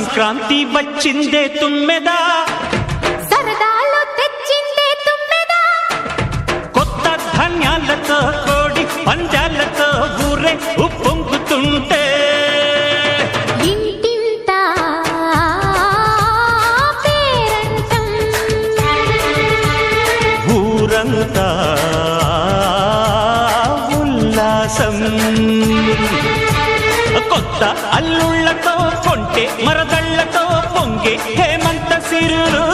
సంక్రాంతి వచ్చిందే తుమ్మెదా, సరదాలు తెచ్చిందే తుమ్మెదా, కొత్త ధాన్యాలతో కోడి పందాలతో ఊరే ఉప్పొంగుతుంటే ఇంటింత పేరంటం, ఊరంతా ఉల్లాసం. కొత్త అల్లుళ్లతో కొంటే మరదళ్లతో పొంగే హేమంత సిరులు